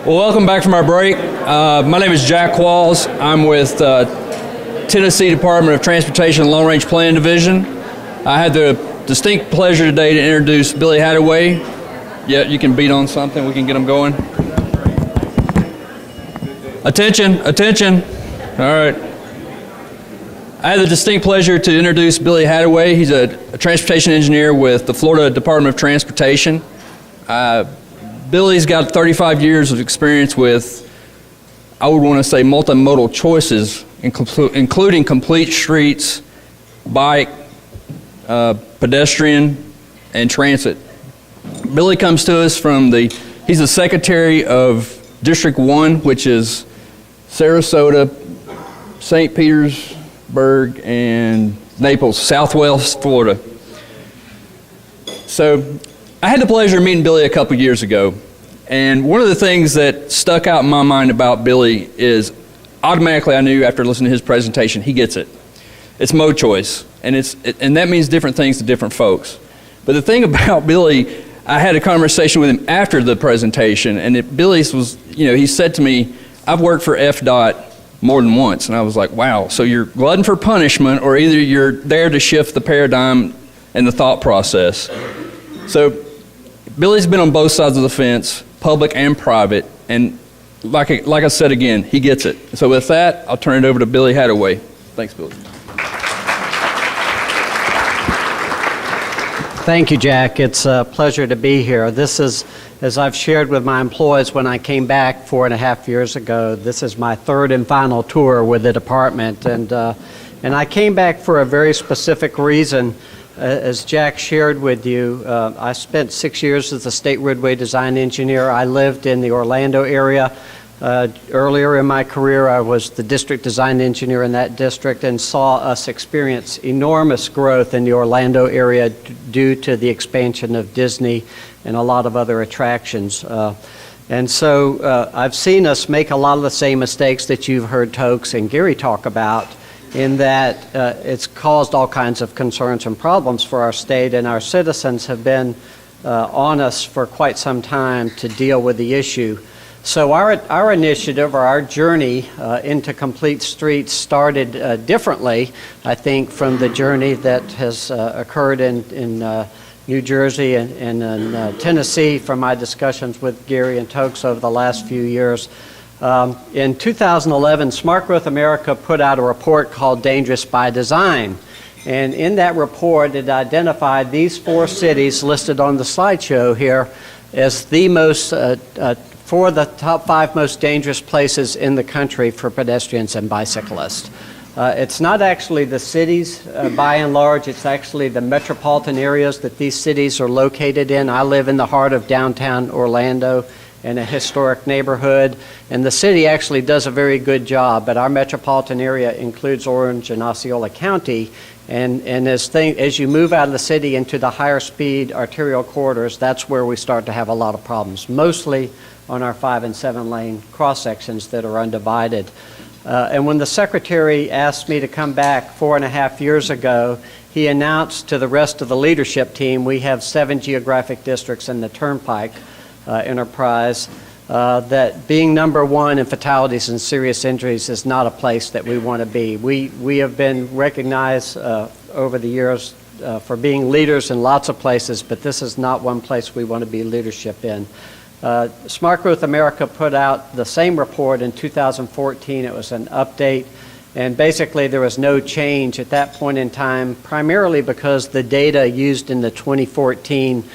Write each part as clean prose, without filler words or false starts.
Well, welcome back from our break. My name is Jack Qualls. I'm with Tennessee Department of Transportation and Long Range Planning Division. I had the distinct pleasure today to introduce Billy Hattaway. Yeah, you can beat on something. We can get them going. Attention, attention. All right. I had the distinct pleasure to introduce Billy Hattaway. He's a transportation engineer with the Florida Department of Transportation. Billy's got 35 years of experience with, I would want to say, multimodal choices, including complete streets, bike, pedestrian, and transit. Billy comes to us from he's the secretary of District 1, which is Sarasota, St. Petersburg, and Naples, Southwest Florida. So I had the pleasure of meeting Billy a couple years ago, and one of the things that stuck out in my mind about Billy is automatically I knew after listening to his presentation, he gets it. It's mode choice, and that means different things to different folks. But the thing about Billy, I had a conversation with him after the presentation, and Billy's was, he said to me, I've worked for FDOT more than once, and I was like, wow, so you're glutton for punishment, or either you're there to shift the paradigm and the thought process. So Billy's been on both sides of the fence, public and private, and like I said again, he gets it. So with that, I'll turn it over to Billy Hattaway. Thanks, Billy. Thank you, Jack. It's a pleasure to be here. This is, as I've shared with my employees when I came back 4.5 years ago, this is my third and final tour with the department. And I came back for a very specific reason. As Jack shared with you, I spent 6 years as a state roadway design engineer. I lived in the Orlando area. Earlier in my career, I was the district design engineer in that district and saw us experience enormous growth in the Orlando area due to the expansion of Disney and a lot of other attractions. And so I've seen us make a lot of the same mistakes that you've heard Tokes and Gary talk about, in that it's caused all kinds of concerns and problems for our state, and our citizens have been on us for quite some time to deal with the issue. So our initiative, or our journey into complete streets started differently, I think, from the journey that has occurred in New Jersey and in Tennessee from my discussions with Gary and Tokes over the last few years. In 2011, Smart Growth America put out a report called Dangerous by Design. And in that report, it identified these 4 cities listed on the slideshow here as the most, 4 of the top 5 most dangerous places in the country for pedestrians and bicyclists. It's not actually the cities by and large, it's actually the metropolitan areas that these cities are located in. I live in the heart of downtown Orlando, in a historic neighborhood, and the city actually does a very good job, but our metropolitan area includes Orange and Osceola County, and as you move out of the city into the higher speed arterial corridors, that's where we start to have a lot of problems, mostly on our 5 and 7 lane cross sections that are undivided. And when the secretary asked me to come back 4.5 years ago, he announced to the rest of the leadership team, we have 7 geographic districts in the Turnpike enterprise, that being number 1 in fatalities and serious injuries is not a place that we want to be. We have been recognized over the years for being leaders in lots of places, but this is not one place we want to be leadership in. Smart Growth America put out the same report in 2014. It was an update, and basically there was no change at that point in time, primarily because the data used in the 2014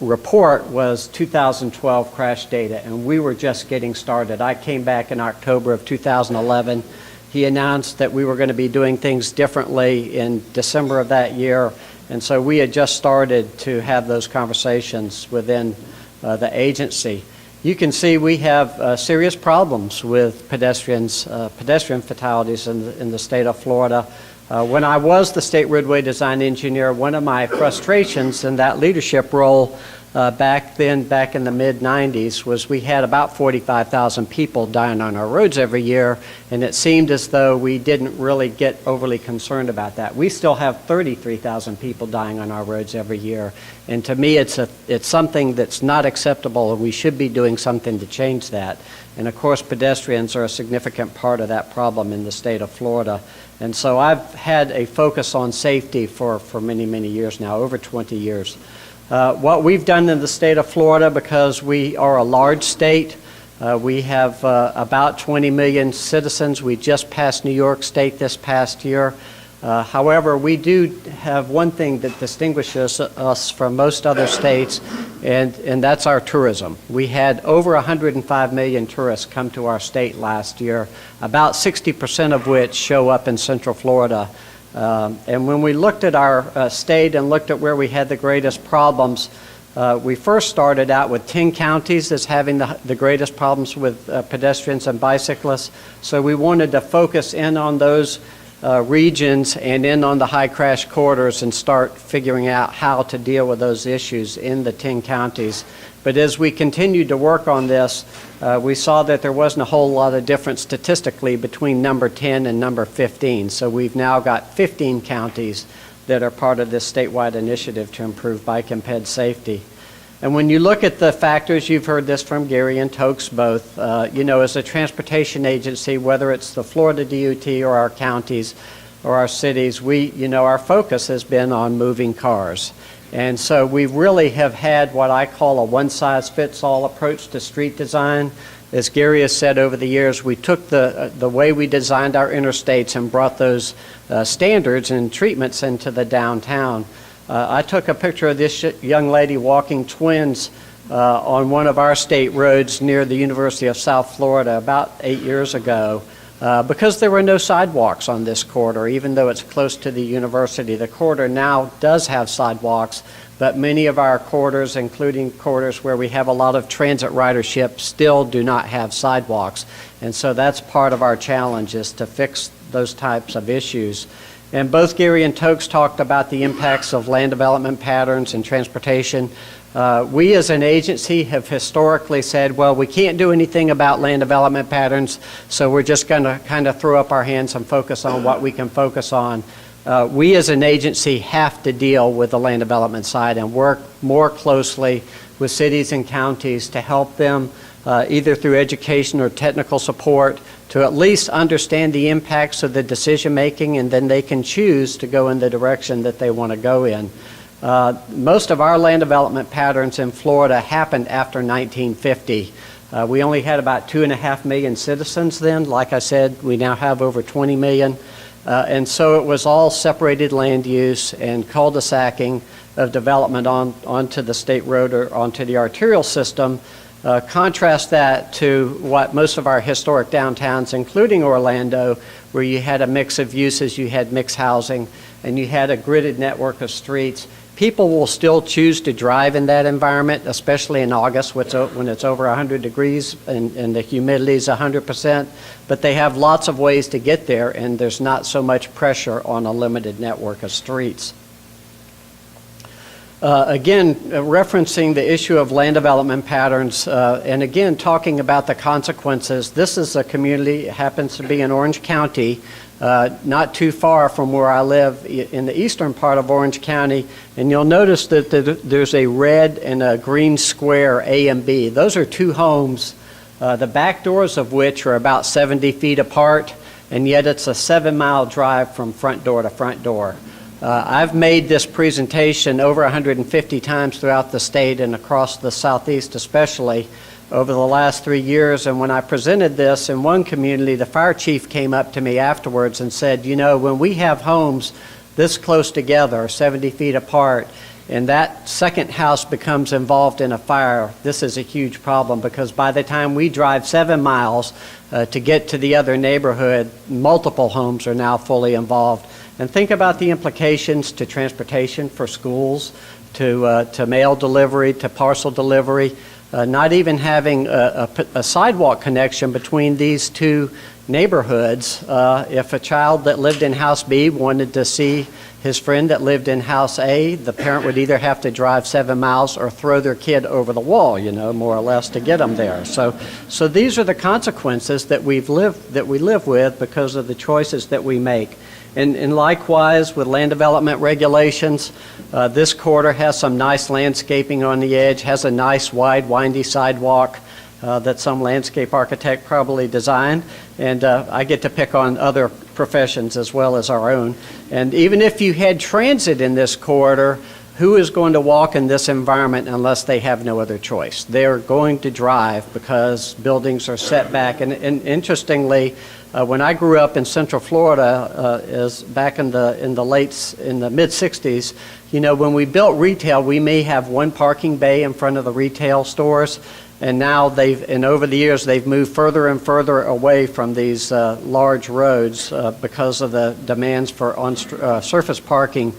report was 2012 crash data, and we were just getting started. I came back in October of 2011. He announced that we were going to be doing things differently in December of that year, and so we had just started to have those conversations within the agency. You can see we have serious problems with pedestrian fatalities in the state of Florida. When I was the state roadway design engineer, one of my frustrations in that leadership role back in the mid-'90s was we had about 45,000 people dying on our roads every year, and it seemed as though we didn't really get overly concerned about that. We still have 33,000 people dying on our roads every year, and to me it's something that's not acceptable, and we should be doing something to change that. And of course pedestrians are a significant part of that problem in the state of Florida. And so I've had a focus on safety for many, many years now, over 20 years. What we've done in the state of Florida, because we are a large state, we have about 20 million citizens. We just passed New York State this past year. However, we do have one thing that distinguishes us from most other states, and that's our tourism. We had over 105 million tourists come to our state last year, about 60% of which show up in Central Florida. And when we looked at our state and looked at where we had the greatest problems, we first started out with 10 counties as having the greatest problems with pedestrians and bicyclists. So we wanted to focus in on those regions and in on the high crash corridors and start figuring out how to deal with those issues in the 10 counties. But as we continued to work on this, we saw that there wasn't a whole lot of difference statistically between number 10 and number 15. So we've now got 15 counties that are part of this statewide initiative to improve bike and ped safety. And when you look at the factors, you've heard this from Gary and Tokes both, as a transportation agency, whether it's the Florida DOT or our counties or our cities, our focus has been on moving cars. And so we really have had what I call a one-size-fits-all approach to street design. As Gary has said over the years, we took the way we designed our interstates and brought those standards and treatments into the downtown. I took a picture of this young lady walking twins on one of our state roads near the University of South Florida about 8 years ago because there were no sidewalks on this corridor, even though it's close to the university. The corridor now does have sidewalks, but many of our corridors, including corridors where we have a lot of transit ridership, still do not have sidewalks. And so that's part of our challenge, is to fix those types of issues. And both Gary and Tokes talked about the impacts of land development patterns and transportation. We as an agency have historically said, well, we can't do anything about land development patterns, so we're just going to kind of throw up our hands and focus on what we can focus on. We as an agency have to deal with the land development side and work more closely with cities and counties to help them either through education or technical support to at least understand the impacts of the decision making, and then they can choose to go in the direction that they want to go in. Most of our land development patterns in Florida happened after 1950. We only had about 2.5 million citizens then. Like I said, we now have over 20 million. And so it was all separated land use and cul-de-sacing of development onto the state road or onto the arterial system. Contrast that to what most of our historic downtowns, including Orlando, where you had a mix of uses, you had mixed housing, and you had a gridded network of streets. People will still choose to drive in that environment, especially in August when it's over 100 degrees and the humidity is 100%, but they have lots of ways to get there, and there's not so much pressure on a limited network of streets. Again, referencing the issue of land development patterns, and again, talking about the consequences. This is a community, it happens to be in Orange County, not too far from where I live in the eastern part of Orange County, and you'll notice that there's a red and a green square A and B. Those are two homes, the back doors of which are about 70 feet apart, and yet it's a 7-mile drive from front door to front door. I've made this presentation over 150 times throughout the state and across the southeast especially over the last 3 years, and when I presented this in one community, the fire chief came up to me afterwards and said, when we have homes this close together, 70 feet apart, and that second house becomes involved in a fire, this is a huge problem, because by the time we drive 7 miles to get to the other neighborhood, multiple homes are now fully involved. And think about the implications to transportation for schools, to mail delivery, to parcel delivery, not even having a sidewalk connection between these two neighborhoods. If a child that lived in House B wanted to see his friend that lived in House A, the parent would either have to drive 7 miles or throw their kid over the wall, more or less, to get them there. So these are the consequences that we live with because of the choices that we make. And likewise, with land development regulations, this corridor has some nice landscaping on the edge, has a nice wide, windy sidewalk that some landscape architect probably designed. And I get to pick on other professions as well as our own. And even if you had transit in this corridor, who is going to walk in this environment unless they have no other choice? They're going to drive because buildings are set back. And interestingly, when I grew up in Central Florida, is back in the mid '60s, when we built retail, we may have one parking bay in front of the retail stores. And now over the years, they've moved further and further away from these large roads because of the demands for surface parking.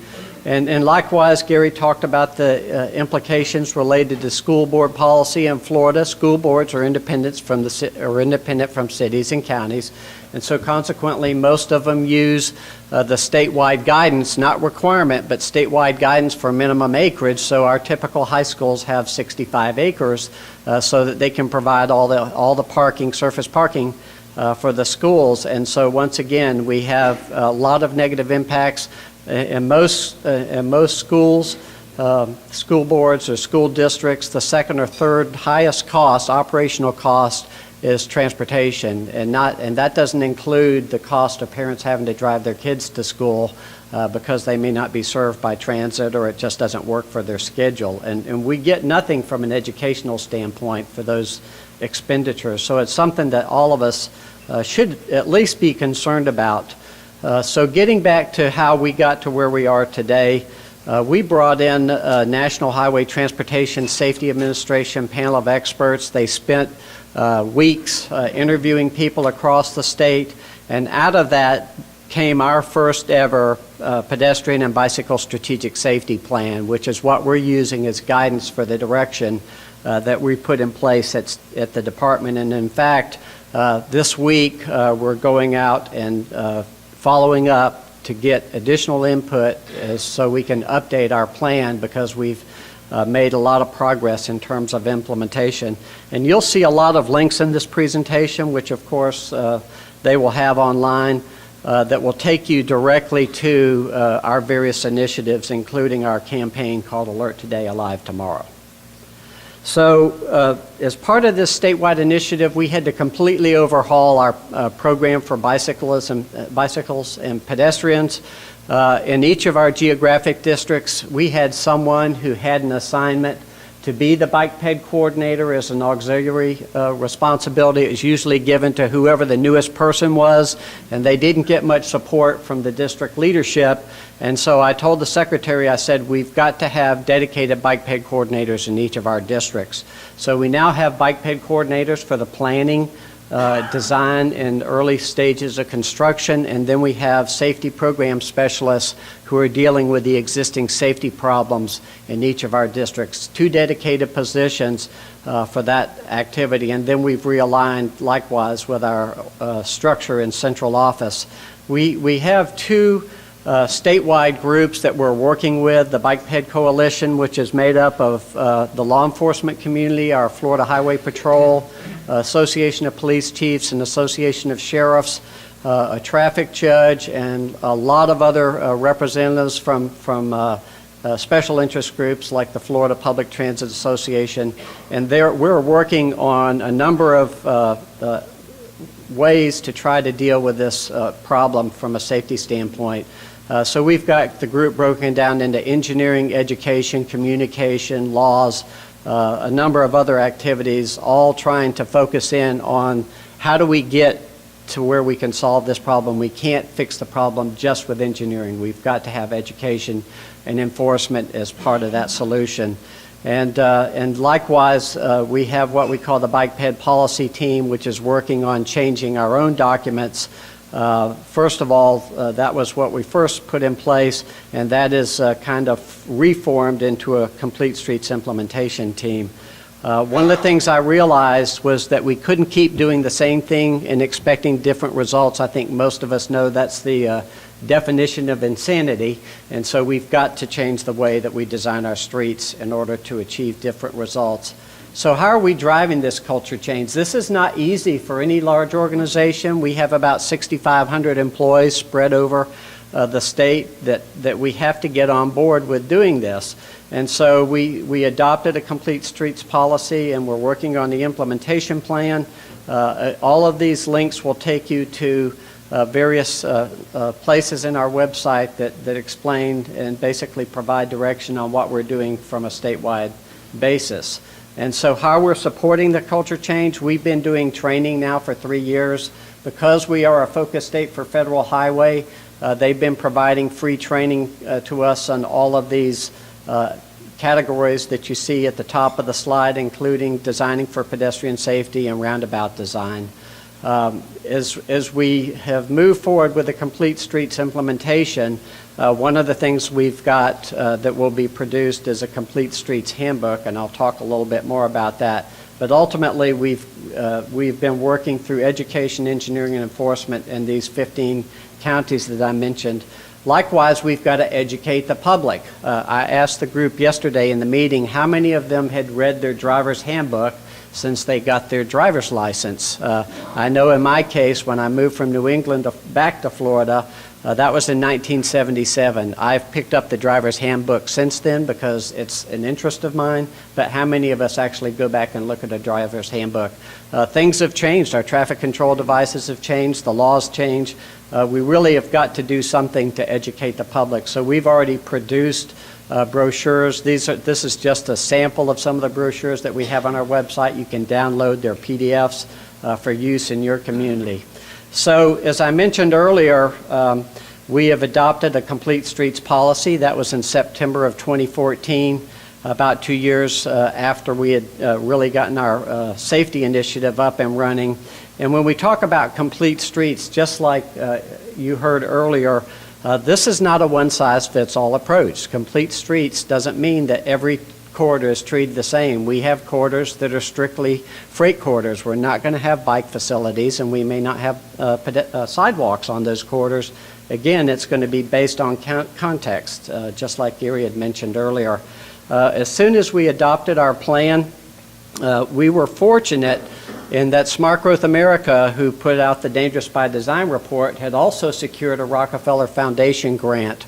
And likewise, Gary talked about the implications related to school board policy in Florida. School boards are independent from cities and counties. And so consequently, most of them use the statewide guidance, not requirement, but statewide guidance for minimum acreage. So our typical high schools have 65 acres so that they can provide all the parking, surface parking for the schools. And so once again, we have a lot of negative impacts. In most schools, school boards or school districts, the second or third highest cost, operational cost, is transportation, and that doesn't include the cost of parents having to drive their kids to school because they may not be served by transit or it just doesn't work for their schedule. And we get nothing from an educational standpoint for those expenditures. So it's something that all of us should at least be concerned about. So getting back to how we got to where we are today, we brought in National Highway Transportation Safety Administration panel of experts. They spent weeks interviewing people across the state, and out of that came our first ever pedestrian and bicycle strategic safety plan, which is what we're using as guidance for the direction that we put in place at the department. And in fact, this week we're going out and following up to get additional input so we can update our plan, because we've made a lot of progress in terms of implementation. And you'll see a lot of links in this presentation, which of course they will have online, that will take you directly to our various initiatives, including our campaign called Alert Today, Alive Tomorrow. So as part of this statewide initiative, we had to completely overhaul our program for bicycles and pedestrians. In each of our geographic districts, we had someone who had an assignment to be the bike ped coordinator as an auxiliary responsibility. It was usually given to whoever the newest person was, and they didn't get much support from the district leadership. And so I told the secretary, I said, we've got to have dedicated bike ped coordinators in each of our districts. So we now have bike ped coordinators for the planning, design, and early stages of construction, and then we have safety program specialists who are dealing with the existing safety problems in each of our districts. 2 dedicated positions for that activity, and then we've realigned likewise with our structure in central office. We have 2 statewide groups that we're working with, the Bike Ped Coalition, which is made up of the law enforcement community, our Florida Highway Patrol, Association of Police Chiefs, and Association of Sheriffs, a traffic judge, and a lot of other representatives from special interest groups like the Florida Public Transit Association. And we're working on a number of ways to try to deal with this problem from a safety standpoint. So we've got the group broken down into engineering, education, communication, laws, a number of other activities, all trying to focus in on how do we get to where we can solve this problem. We can't fix the problem just with engineering. We've got to have education and enforcement as part of that solution. And likewise, we have what we call the Bike Ped Policy Team, which is working on changing our own documents. First of all, that was what we first put in place, and that is kind of reformed into a Complete Streets implementation team. One of the things I realized was that we couldn't keep doing the same thing and expecting different results. I think most of us know that's the definition of insanity, and so we've got to change the way that we design our streets in order to achieve different results. So how are we driving this culture change? This is not easy for any large organization. We have about 6,500 employees spread over the state that we have to get on board with doing this. And so we adopted a complete streets policy, and we're working on the implementation plan. All of these links will take you to various places in our website that explain and basically provide direction on what we're doing from a statewide basis. And so how we're supporting the culture change, we've been doing training now for 3 years. Because we are a focus state for federal highway, they've been providing free training to us on all of these categories that you see at the top of the slide, including designing for pedestrian safety and roundabout design. As we have moved forward with the complete streets implementation, one of the things we've got that will be produced is a complete streets handbook, and I'll talk a little bit more about that. But ultimately, we've been working through education, engineering, and enforcement in these 15 counties that I mentioned. Likewise, we've got to educate the public. I asked the group yesterday in the meeting how many of them had read their driver's handbook since they got their driver's license. I know in my case, when I moved from New England back to Florida, that was in 1977. I've picked up the driver's handbook since then because it's an interest of mine, but how many of us actually go back and look at a driver's handbook? Things have changed. Our traffic control devices have changed. The laws change. We really have got to do something to educate the public. So we've already produced brochures. This is just a sample of some of the brochures that we have on our website. You can download their PDFs for use in your community. So as I mentioned earlier, we have adopted a complete streets policy. That was in September of 2014, about 2 years after we had really gotten our safety initiative up and running. And when we talk about complete streets, just like you heard earlier, this is not a one-size-fits-all approach. Complete streets doesn't mean that every corridor is treated the same. We have corridors that are strictly freight corridors. We're not going to have bike facilities, and we may not have sidewalks on those corridors. Again, it's going to be based on context, just like Gary had mentioned earlier. As soon as we adopted our plan, we were fortunate in that Smart Growth America, who put out the Dangerous by Design report, had also secured a Rockefeller Foundation grant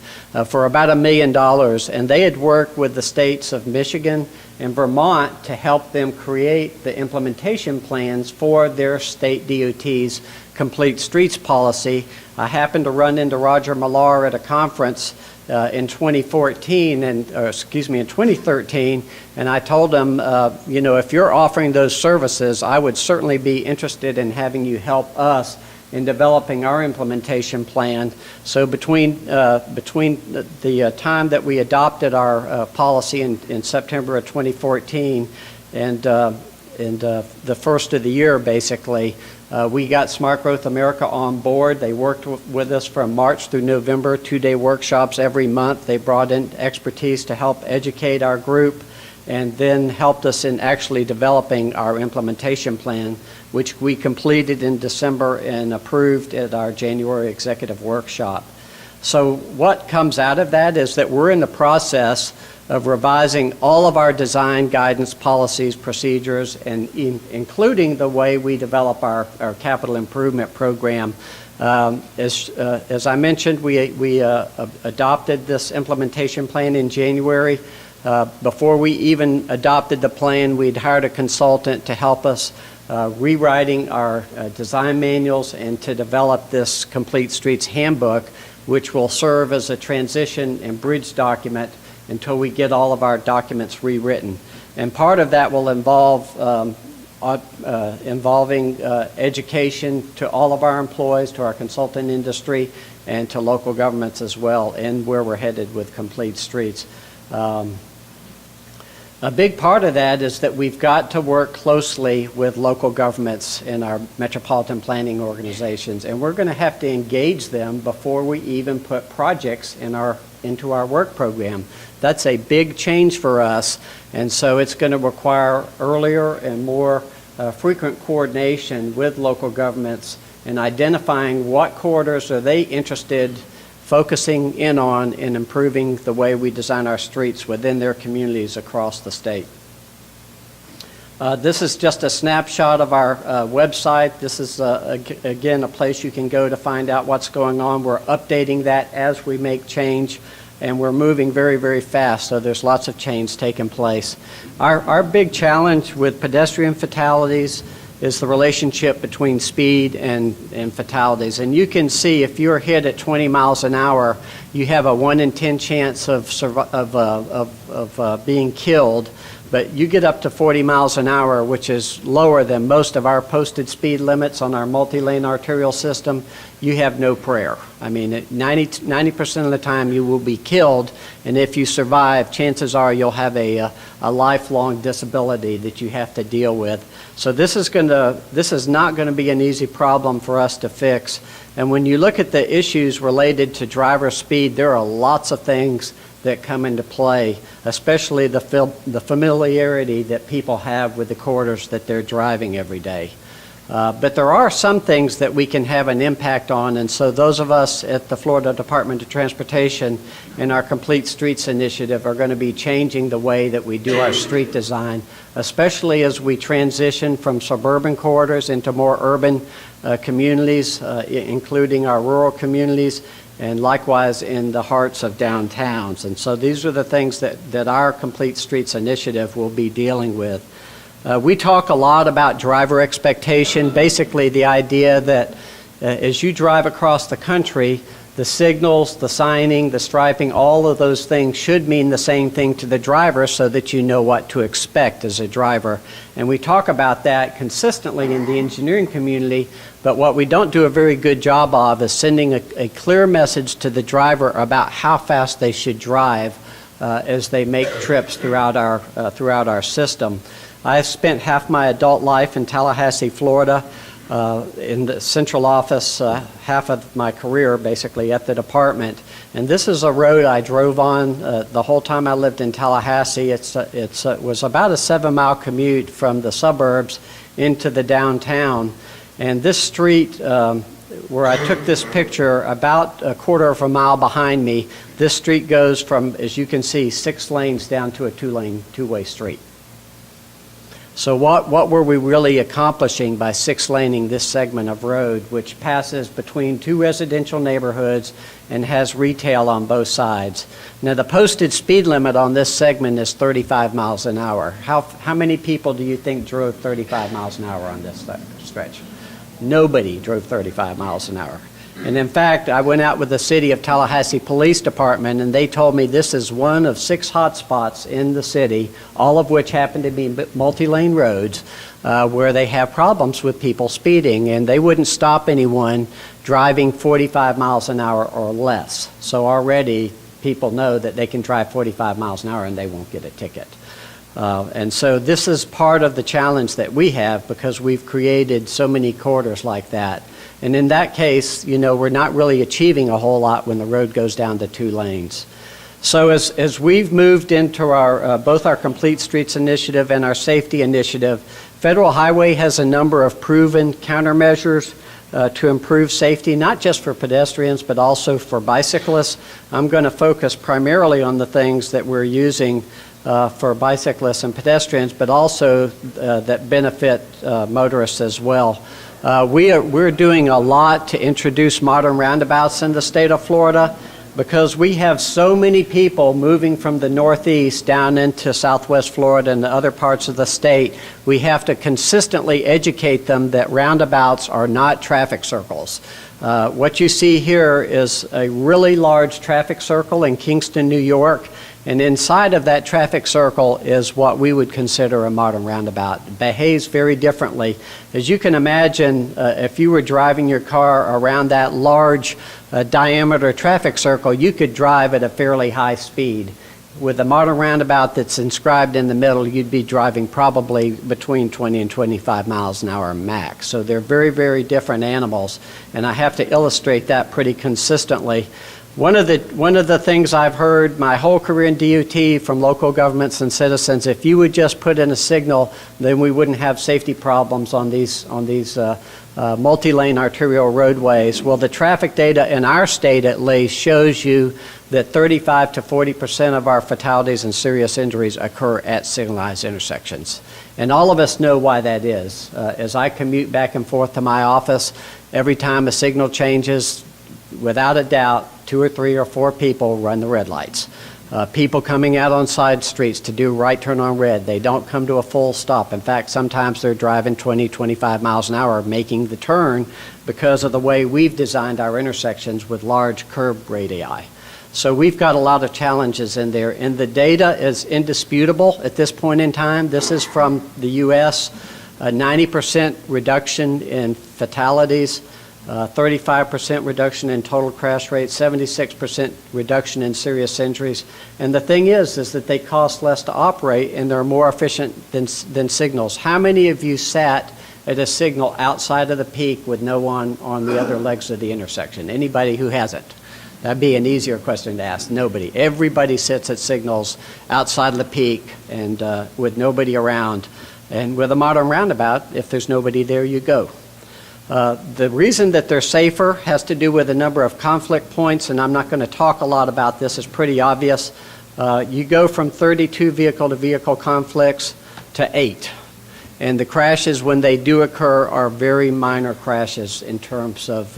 for about $1 million, and they had worked with the states of Michigan and Vermont to help them create the implementation plans for their state DOT's complete streets policy. I happened to run into Roger Millar at a conference in 2013, in 2013, and I told him, if you're offering those services, I would certainly be interested in having you help us in developing our implementation plan. So between the time that we adopted our policy in September of 2014 and the first of the year, basically, we got Smart Growth America on board. They worked with us from March through November, 2-day workshops every month. They brought in expertise to help educate our group and then helped us in actually developing our implementation plan, which we completed in December and approved at our January executive workshop. So what comes out of that is that we're in the process of revising all of our design guidance policies, procedures, and including the way we develop our capital improvement program. As I mentioned, we adopted this implementation plan in January. Before we even adopted the plan, we'd hired a consultant to help us rewriting our design manuals and to develop this Complete Streets Handbook, which will serve as a transition and bridge document until we get all of our documents rewritten. And part of that will involve education to all of our employees, to our consultant industry, and to local governments as well, and where we're headed with Complete Streets. A big part of that is that we've got to work closely with local governments in our metropolitan planning organizations, and we're going to have to engage them before we even put projects in our into our work program. That's a big change for us, and so it's going to require earlier and more frequent coordination with local governments in identifying what corridors are they interested focusing in on in improving the way we design our streets within their communities across the state. This is just a snapshot of our website. This is, again, a place you can go to find out what's going on. We're updating that as we make change, and we're moving very, very fast, so there's lots of change taking place. Our big challenge with pedestrian fatalities is the relationship between speed and fatalities. And you can see if you're hit at 20 miles an hour, you have a 1 in 10 chance of being killed. But you get up to 40 miles an hour, which is lower than most of our posted speed limits on our multi-lane arterial system, you have no prayer. I mean, 90% of the time you will be killed, and if you survive, chances are you'll have a lifelong disability that you have to deal with. So this is not going to be an easy problem for us to fix. And when you look at the issues related to driver speed, there are lots of things that come into play, especially the familiarity that people have with the corridors that they're driving every day. But there are some things that we can have an impact on, and so those of us at the Florida Department of Transportation in our Complete Streets initiative are going to be changing the way that we do our street design, especially as we transition from suburban corridors into more urban communities, including our rural communities, and likewise in the hearts of downtowns. And so these are the things that our Complete Streets initiative will be dealing with. We talk a lot about driver expectation, basically the idea that as you drive across the country, the signals, the signing, the striping, all of those things should mean the same thing to the driver so that you know what to expect as a driver. And we talk about that consistently in the engineering community, but what we don't do a very good job of is sending a clear message to the driver about how fast they should drive as they make trips throughout our system. I've spent half my adult life in Tallahassee, Florida, in the central office, half of my career basically at the department. And this is a road I drove on the whole time I lived in Tallahassee. It was about a 7-mile commute from the suburbs into the downtown. And this street, where I took this picture, about a quarter of a mile behind me, this street goes from, as you can see, 6 lanes down to a 2-lane, two-way street. So what were we really accomplishing by 6-laning this segment of road, which passes between 2 residential neighborhoods and has retail on both sides? Now, the posted speed limit on this segment is 35 miles an hour. How many people do you think drove 35 miles an hour on this stretch? Nobody drove 35 miles an hour. And in fact, I went out with the City of Tallahassee Police Department, and they told me this is one of 6 hot spots in the city, all of which happen to be multi-lane roads, where they have problems with people speeding, and they wouldn't stop anyone driving 45 miles an hour or less. So already people know that they can drive 45 miles an hour and they won't get a ticket. And so this is part of the challenge that we have because we've created so many corridors like that. And in that case, you know, we're not really achieving a whole lot when the road goes down to 2 lanes. So as we've moved into our both our Complete Streets initiative and our safety initiative, Federal Highway has a number of proven countermeasures to improve safety, not just for pedestrians, but also for bicyclists. I'm going to focus primarily on the things that we're using for bicyclists and pedestrians, but also that benefit motorists as well. We're doing a lot to introduce modern roundabouts in the state of Florida because we have so many people moving from the Northeast down into Southwest Florida and other parts of the state. We have to consistently educate them that roundabouts are not traffic circles. What you see here is a really large traffic circle in Kingston, New York. And inside of that traffic circle is what we would consider a modern roundabout. It behaves very differently. As you can imagine, if you were driving your car around that large diameter traffic circle, you could drive at a fairly high speed. With a modern roundabout that's inscribed in the middle, you'd be driving probably between 20 and 25 miles an hour max. So they're very, very different animals, and I have to illustrate that pretty consistently. One of the things I've heard my whole career in DOT from local governments and citizens, if you would just put in a signal, then we wouldn't have safety problems on these multi-lane arterial roadways. Well, the traffic data in our state, at least, shows you that 35 to 40% of our fatalities and serious injuries occur at signalized intersections. And all of us know why that is. As I commute back and forth to my office, every time a signal changes, without a doubt, 2 or 3 or 4 people run the red lights. People coming out on side streets to do right turn on red, they don't come to a full stop. In fact, sometimes they're driving 20, 25 miles an hour making the turn because of the way we've designed our intersections with large curb radii. So we've got a lot of challenges in there, and the data is indisputable at this point in time. This is from the U.S., 90% reduction in fatalities, 35% reduction in total crash rate, 76% reduction in serious injuries. And the thing is that they cost less to operate and they're more efficient than signals. How many of you sat at a signal outside of the peak with no one on the other legs of the intersection? Anybody who hasn't? That'd be an easier question to ask. Nobody. Everybody sits at signals outside of the peak and with nobody around. And with a modern roundabout, if there's nobody there, you go. The reason that they're safer has to do with a number of conflict points, and I'm not going to talk a lot about this. It's pretty obvious. You go from 32 vehicle-to-vehicle conflicts to 8. And the crashes, when they do occur, are very minor crashes in terms of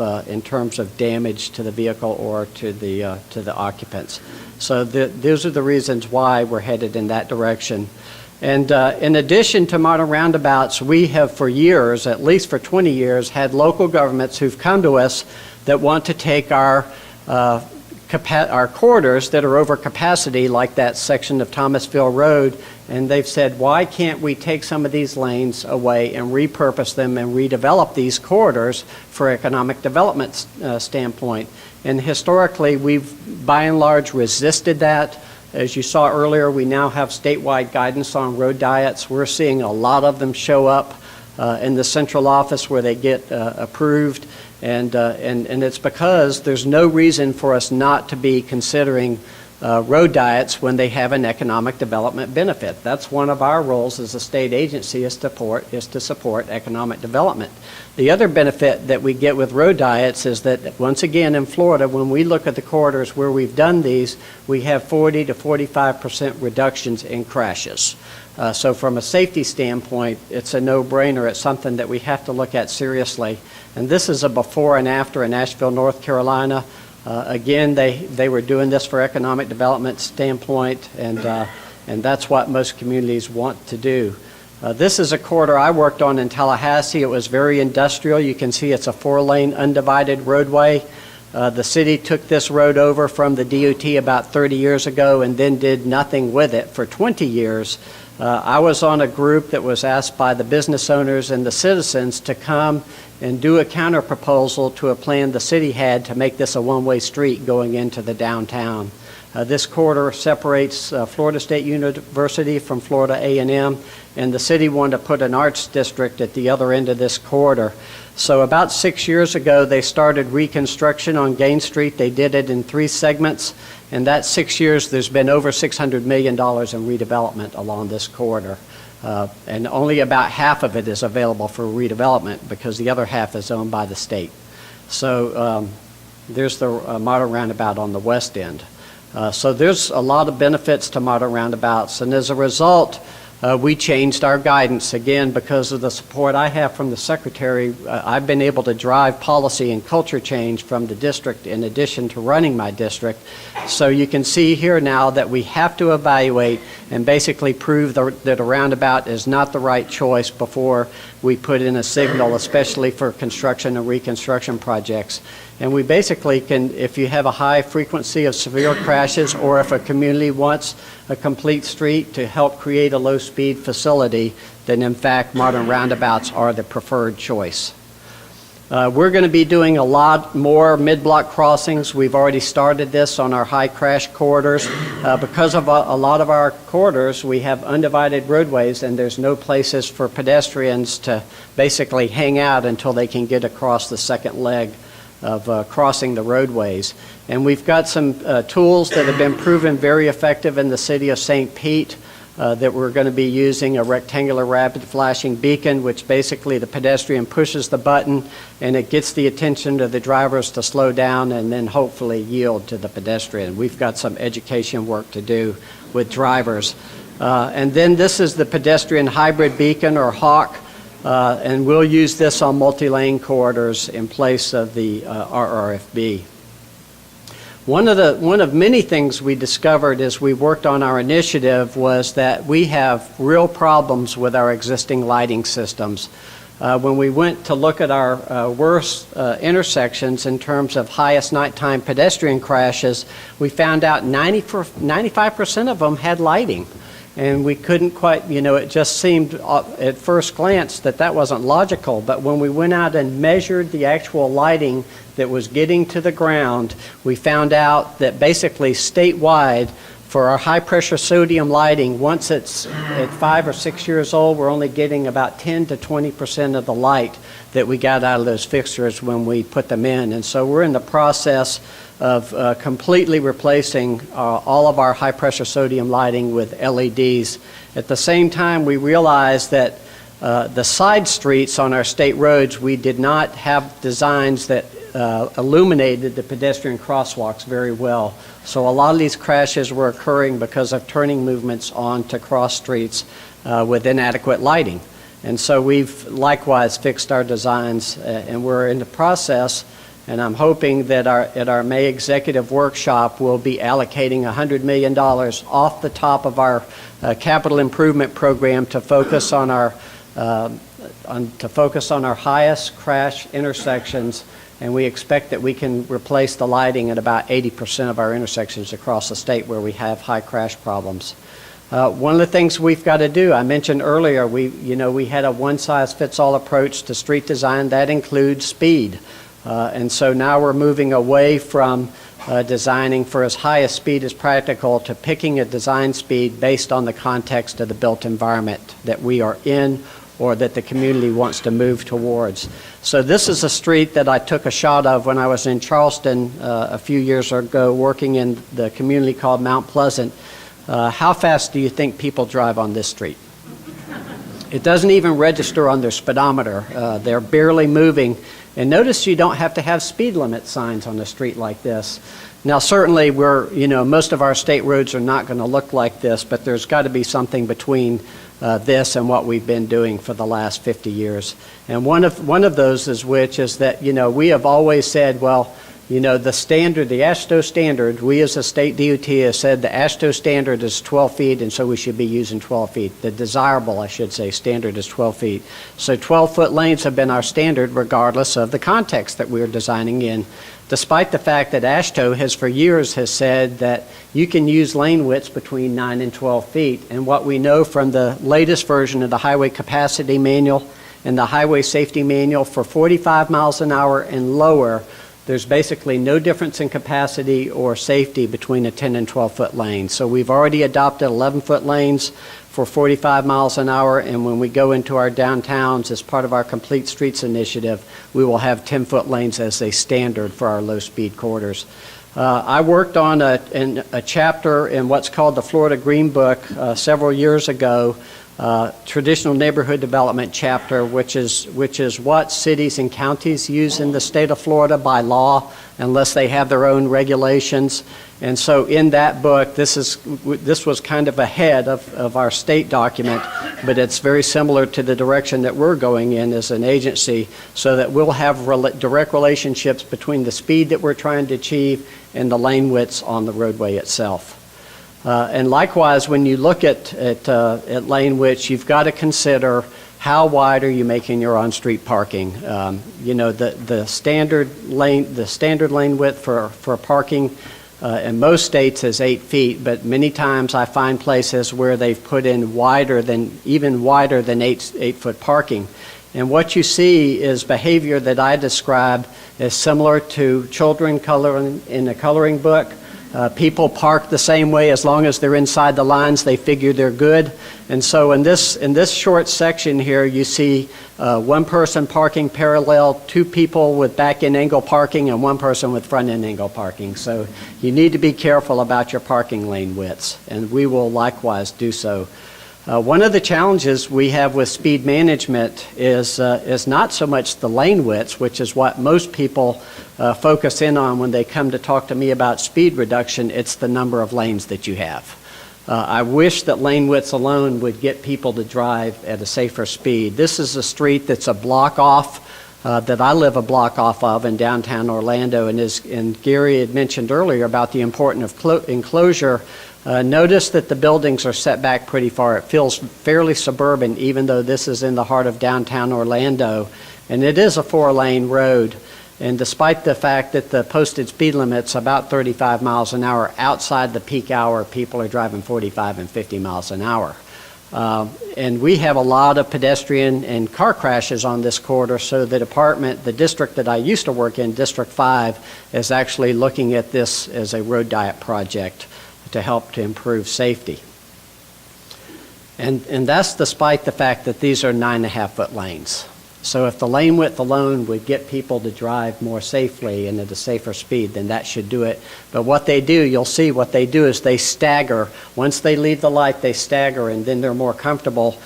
damage to the vehicle or to the occupants. So those are the reasons why we're headed in that direction. And in addition to modern roundabouts, we have for years, at least for 20 years, had local governments who've come to us that want to take our corridors that are over capacity, like that section of Thomasville Road, and they've said, why can't we take some of these lanes away and repurpose them and redevelop these corridors for economic development standpoint? And historically, we've by and large resisted that. As you saw earlier, we now have statewide guidance on road diets. We're seeing a lot of them show up in the central office where they get approved, and it's because there's no reason for us not to be considering road diets when they have an economic development benefit. That's one of our roles as a state agency is to support economic development. The other benefit that we get with road diets is that, once again, in Florida, when we look at the corridors where we've done these, we have 40 to 45% reductions in crashes. So from a safety standpoint, it's a no-brainer. It's something that we have to look at seriously. And this is a before and after in Asheville, North Carolina. Again, they were doing this for economic development standpoint, and that's what most communities want to do. This is a corridor I worked on in Tallahassee. It was very industrial. You can see it's a 4-lane undivided roadway. The city took this road over from the DOT about 30 years ago and then did nothing with it for 20 years. I was on a group that was asked by the business owners and the citizens to come and do a counter proposal to a plan the city had to make this a one-way street going into the downtown. This corridor separates Florida State University from Florida A&M, and the city wanted to put an arts district at the other end of this corridor. So about 6 years ago, they started reconstruction on Gain Street. They did it in 3 segments. In that 6 years, there's been over $600 million in redevelopment along this corridor. And only about half of it is available for redevelopment because the other half is owned by the state. So there's the modern roundabout on the west end. So there's a lot of benefits to modern roundabouts, and as a result, we changed our guidance. Again, because of the support I have from the Secretary, I've been able to drive policy and culture change from the district in addition to running my district. So you can see here now that we have to evaluate and basically prove that a roundabout is not the right choice before we put in a signal, especially for construction and reconstruction projects. And we basically can, if you have a high frequency of severe crashes or if a community wants a complete street to help create a low-speed facility, then in fact modern roundabouts are the preferred choice. We're going to be doing a lot more mid-block crossings. We've already started this on our high crash corridors. Because of a lot of our corridors, we have undivided roadways and there's no places for pedestrians to basically hang out until they can get across the second leg crossing the roadways. And we've got some tools that have been proven very effective in the city of St. Pete that we're going to be using: a rectangular rapid flashing beacon, which basically the pedestrian pushes the button and it gets the attention of the drivers to slow down and then hopefully yield to the pedestrian. We've got some education work to do with drivers. And then this is the pedestrian hybrid beacon, or HAWK, and we'll use this on multi-lane corridors in place of the RRFB. One of many things we discovered as we worked on our initiative was that we have real problems with our existing lighting systems. When we went to look at our worst intersections in terms of highest nighttime pedestrian crashes, we found out 95% of them had lighting. And we couldn't quite, it just seemed at first glance that wasn't logical. But when we went out and measured the actual lighting that was getting to the ground, we found out that basically statewide, for our high-pressure sodium lighting, once it's at 5 or 6 years old, we're only getting about 10 to 20% of the light that we got out of those fixtures when we put them in. And so we're in the process of completely replacing all of our high-pressure sodium lighting with LEDs. At the same time, we realized that the side streets on our state roads, we did not have designs that illuminated the pedestrian crosswalks very well. So a lot of these crashes were occurring because of turning movements onto cross streets with inadequate lighting. And so we've likewise fixed our designs, and we're in the process, and I'm hoping that at our May executive workshop we'll be allocating $100 million off the top of our capital improvement program to focus on our highest crash intersections. And we expect that we can replace the lighting at about 80% of our intersections across the state where we have high crash problems. One of the things we've got to do, I mentioned earlier, we had a one-size-fits-all approach to street design. That includes speed. And so now we're moving away from designing for as high a speed as practical to picking a design speed based on the context of the built environment that we are in or that the community wants to move towards. So this is a street that I took a shot of when I was in Charleston a few years ago working in the community called Mount Pleasant. How fast do you think people drive on this street? It doesn't even register on their speedometer. They're barely moving. And notice you don't have to have speed limit signs on a street like this. Now certainly most of our state roads are not going to look like this, but there's got to be something between this and what we've been doing for the last 50 years. And one of those is that, we have always said, well, the standard, the AASHTO standard, we as a state DOT have said the AASHTO standard is 12 feet, and so we should be using 12 feet. The desirable, I should say, standard is 12 feet. So 12-foot lanes have been our standard regardless of the context that we're designing in, despite the fact that AASHTO has for years has said that you can use lane widths between 9 and 12 feet. And what we know from the latest version of the Highway Capacity Manual and the Highway Safety Manual, for 45 miles an hour and lower, there's basically no difference in capacity or safety between a 10 and 12-foot lane. So we've already adopted 11-foot lanes for 45 miles an hour, and when we go into our downtowns as part of our Complete Streets initiative, we will have 10-foot lanes as a standard for our low-speed corridors. I worked on a chapter in what's called the Florida Green Book several years ago, traditional neighborhood development chapter, which is what cities and counties use in the state of Florida by law, unless they have their own regulations. And so in that book, this was kind of ahead of our state document, but it's very similar to the direction that we're going in as an agency, so that we'll have direct relationships between the speed that we're trying to achieve and the lane widths on the roadway itself. And likewise, when you look at lane widths, you've got to consider how wide are you making your on-street parking. The standard lane width for parking in most states is 8 feet, but many times I find places where they've put in even wider than 8-foot parking. And what you see is behavior that I describe as similar to children coloring in a coloring book. People park the same way as long as they're inside the lines. They figure they're good. And so in this short section here, you see one person parking parallel, two people with back-end angle parking, and one person with front-end angle parking. So you need to be careful about your parking lane widths, and we will likewise do so. One of the challenges we have with speed management is not so much the lane widths, which is what most people focus in on when they come to talk to me about speed reduction. It's the number of lanes that you have. I wish that lane widths alone would get people to drive at a safer speed. This is a street that's a block off that I live a block off of in downtown Orlando, and Gary had mentioned earlier about the importance of enclosure. Notice that the buildings are set back pretty far. It feels fairly suburban, even though this is in the heart of downtown Orlando. And it is a 4-lane road. And despite the fact that the posted speed limit's about 35 miles an hour, outside the peak hour, people are driving 45 and 50 miles an hour. And we have a lot of pedestrian and car crashes on this corridor, so the district that I used to work in, District 5, is actually looking at this as a road diet project to help to improve safety. And that's despite the fact that these are 9.5-foot lanes. So if the lane width alone would get people to drive more safely and at a safer speed, then that should do it. But what they do, you'll see what they do is they stagger. Once they leave the light, they stagger, and then they're more comfortable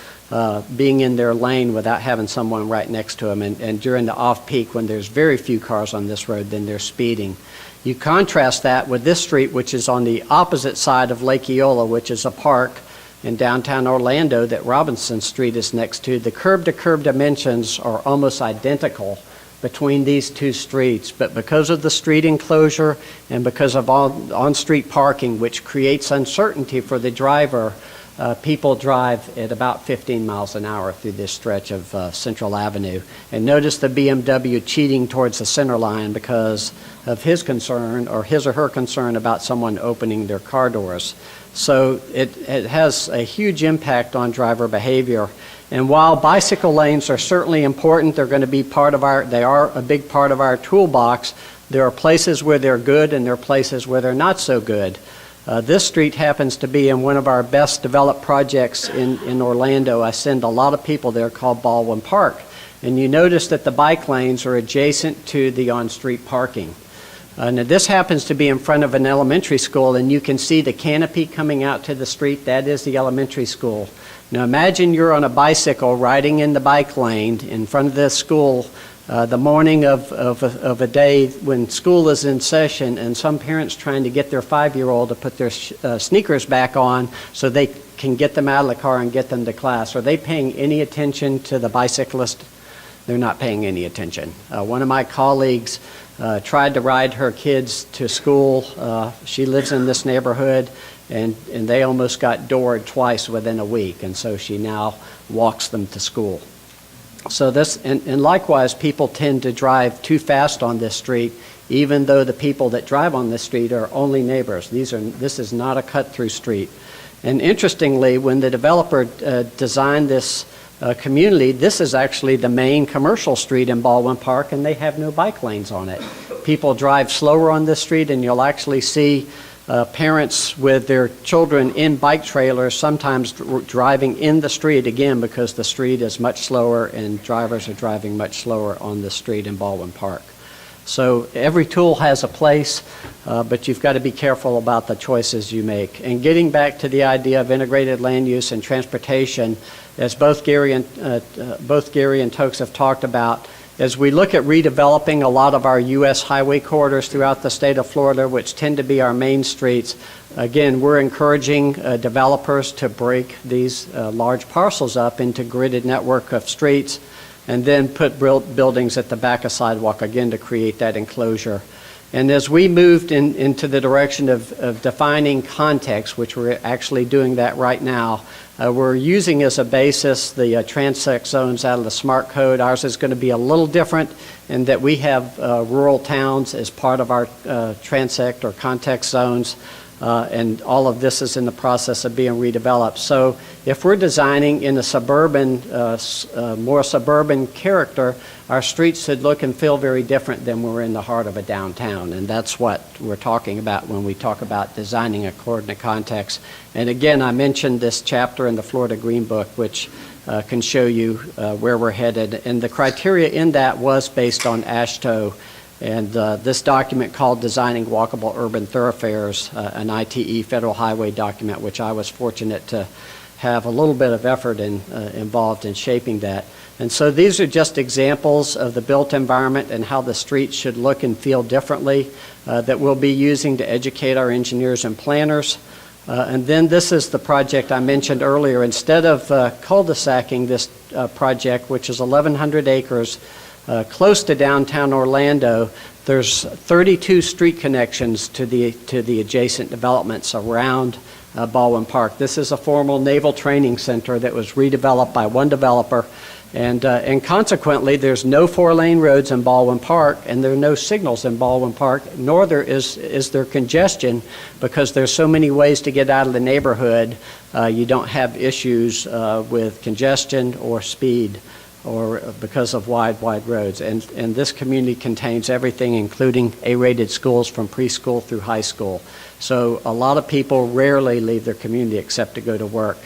being in their lane without having someone right next to them. And during the off-peak, when there's very few cars on this road, then they're speeding. You contrast that with this street, which is on the opposite side of Lake Eola, which is a park in downtown Orlando that Robinson Street is next to. The curb-to-curb dimensions are almost identical between these two streets, but because of the street enclosure and because of on-street parking, which creates uncertainty for the driver, people drive at about 15 miles an hour through this stretch of Central Avenue. And notice the BMW cheating towards the center line because of his concern, or his or her concern, about someone opening their car doors. So it has a huge impact on driver behavior. And while bicycle lanes are certainly important, they're going to be they are a big part of our toolbox. There are places where they're good and there are places where they're not so good. This street happens to be in one of our best developed projects in Orlando. I send a lot of people there, called Baldwin Park. And you notice that the bike lanes are adjacent to the on-street parking. Now this happens to be in front of an elementary school, and you can see the canopy coming out to the street. That is the elementary school. Now imagine you're on a bicycle riding in the bike lane in front of this school the morning of a day when school is in session, and some parents trying to get their 5-year-old to put their sneakers back on so they can get them out of the car and get them to class. Are they paying any attention to the bicyclist? They're not paying any attention. One of my colleagues tried to ride her kids to school. She lives in this neighborhood, and they almost got doored twice within a week, and so she now walks them to school. So this, and likewise, people tend to drive too fast on this street, even though the people that drive on this street are only neighbors. This is not a cut-through street. And interestingly, when the developer designed this community, this is actually the main commercial street in Baldwin Park, and they have no bike lanes on it. People drive slower on this street, and you'll actually see parents with their children in bike trailers sometimes driving in the street, again because the street is much slower and drivers are driving much slower on the street in Baldwin Park. So every tool has a place, but you've got to be careful about the choices you make. And getting back to the idea of integrated land use and transportation, as both Gary and Tokes have talked about, as we look at redeveloping a lot of our U.S. highway corridors throughout the state of Florida, which tend to be our main streets, again, we're encouraging developers to break these large parcels up into gridded network of streets and then put buildings at the back of sidewalk, again, to create that enclosure. And as we moved into the direction of defining context, which we're actually doing that right now, we're using as a basis the transect zones out of the SMART code. Ours is going to be a little different in that we have rural towns as part of our transect or context zones. and all of this is in the process of being redeveloped. So if we're designing in a suburban, more suburban character, our streets should look and feel very different than we're in the heart of a downtown, and that's what we're talking about when we talk about designing according to context. And again, I mentioned this chapter in the Florida Green Book, which can show you where we're headed, and the criteria in that was based on AASHTO, and this document called Designing Walkable Urban Thoroughfares, an ITE federal highway document, which I was fortunate to have a little bit of effort involved in shaping that. And so these are just examples of the built environment and how the streets should look and feel differently that we'll be using to educate our engineers and planners. And then this is the project I mentioned earlier. Instead of cul-de-sacing this project, which is 1,100 acres, close to downtown Orlando, there's 32 street connections to the adjacent developments around Baldwin Park. This is a formal naval training center that was redeveloped by one developer, and consequently there's no 4-lane roads in Baldwin Park, and there are no signals in Baldwin Park, nor is there congestion, because there's so many ways to get out of the neighborhood. You don't have issues with congestion or speed, or because of wide roads. And this community contains everything, including A-rated schools from preschool through high school. So a lot of people rarely leave their community except to go to work.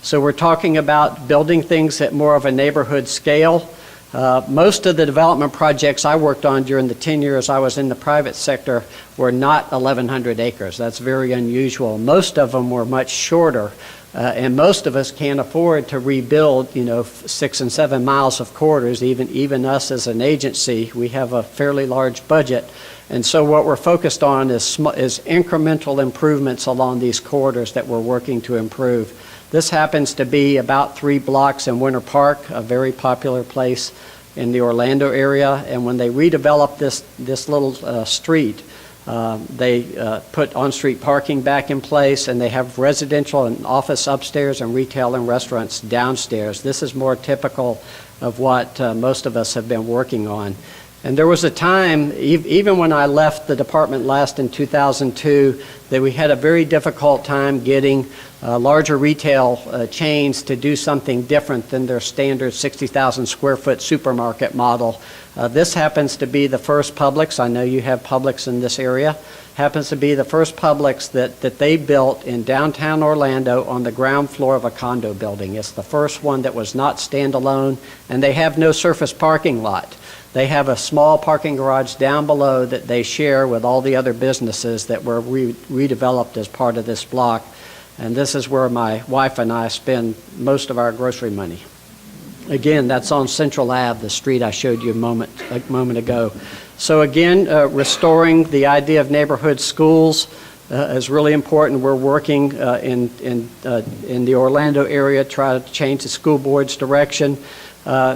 So we're talking about building things at more of a neighborhood scale. Most of the development projects I worked on during the 10 years I was in the private sector were not 1,100 acres. That's very unusual. Most of them were much shorter. And most of us can't afford to rebuild, 6 and 7 miles of corridors. Even us as an agency, we have a fairly large budget, and so what we're focused on is incremental improvements along these corridors that we're working to improve. This happens to be about 3 blocks in Winter Park, a very popular place in the Orlando area. And when they redeveloped this little street, they put on-street parking back in place, and they have residential and office upstairs and retail and restaurants downstairs. This is more typical of what most of us have been working on. And there was a time, even when I left the department last in 2002, that we had a very difficult time getting larger retail chains to do something different than their standard 60,000 square foot supermarket model. This happens to be the first Publix. I know you have Publix in this area. Happens to be the first Publix that they built in downtown Orlando on the ground floor of a condo building. It's the first one that was not standalone, and they have no surface parking lot. They have a small parking garage down below that they share with all the other businesses that were redeveloped as part of this block. And this is where my wife and I spend most of our grocery money. Again, that's on Central Ave, the street I showed you a moment ago. So again, restoring the idea of neighborhood schools is really important. We're working in the Orlando area, trying to change the school board's direction.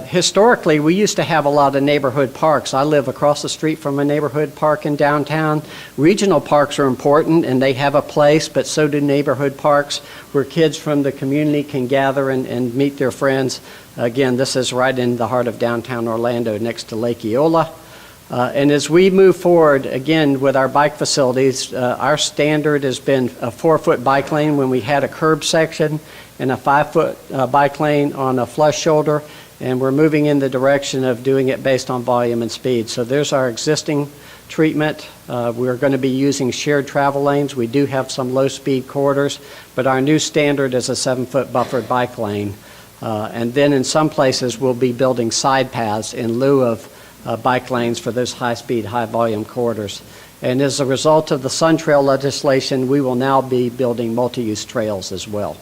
Historically, we used to have a lot of neighborhood parks. I live across the street from a neighborhood park in downtown. Regional parks are important, and they have a place, but so do neighborhood parks where kids from the community can gather and meet their friends. Again, this is right in the heart of downtown Orlando, next to Lake Eola. And as we move forward, again, with our bike facilities, our standard has been a 4-foot bike lane when we had a curb section, and a 5-foot bike lane on a flush shoulder. And we're moving in the direction of doing it based on volume and speed. So there's our existing treatment. We're going to be using shared travel lanes. We do have some low-speed corridors, but our new standard is a 7-foot buffered bike lane. And then in some places, we'll be building side paths in lieu of bike lanes for those high-speed, high-volume corridors. And as a result of the Sun Trail legislation, we will now be building multi-use trails as well.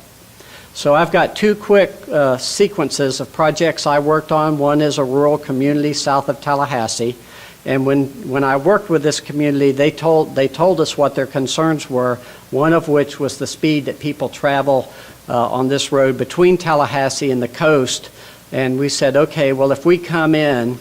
So I've got 2 quick sequences of projects I worked on. One is a rural community south of Tallahassee. And when I worked with this community, they told us what their concerns were, one of which was the speed that people travel on this road between Tallahassee and the coast. And we said, okay, well, if we come in,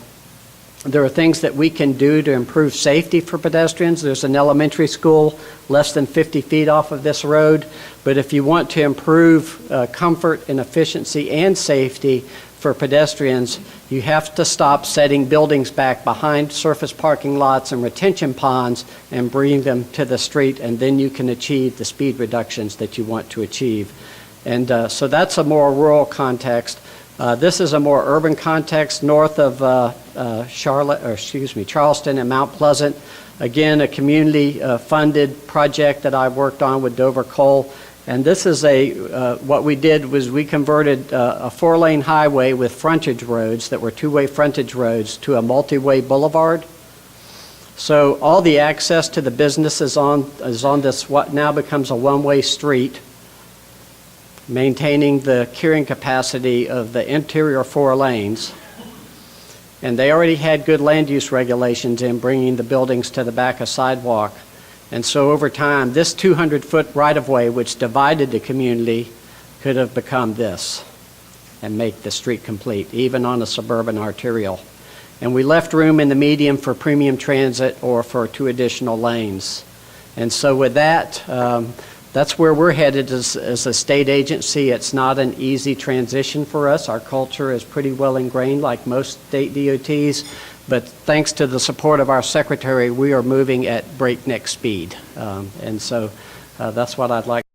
there are things that we can do to improve safety for pedestrians. There's an elementary school less than 50 feet off of this road. But if you want to improve comfort and efficiency and safety for pedestrians, you have to stop setting buildings back behind surface parking lots and retention ponds and bring them to the street, and then you can achieve the speed reductions that you want to achieve. And so that's a more rural context. This is a more urban context north of Charleston and Mount Pleasant. Again, a community-funded project that I worked on with Dover Coal. And this is what we did was we converted a 4-lane highway with frontage roads that were two-way frontage roads to a multi-way boulevard. So all the access to the businesses is on this what now becomes a one-way street, maintaining the carrying capacity of the interior 4 lanes. And they already had good land use regulations in bringing the buildings to the back of sidewalk. And so over time, this 200-foot right-of-way, which divided the community, could have become this and make the street complete, even on a suburban arterial. And we left room in the median for premium transit or for 2 additional lanes. And so with that, that's where we're headed as a state agency. It's not an easy transition for us. Our culture is pretty well ingrained, like most state DOTs. But thanks to the support of our secretary, we are moving at breakneck speed. And so that's what I'd like.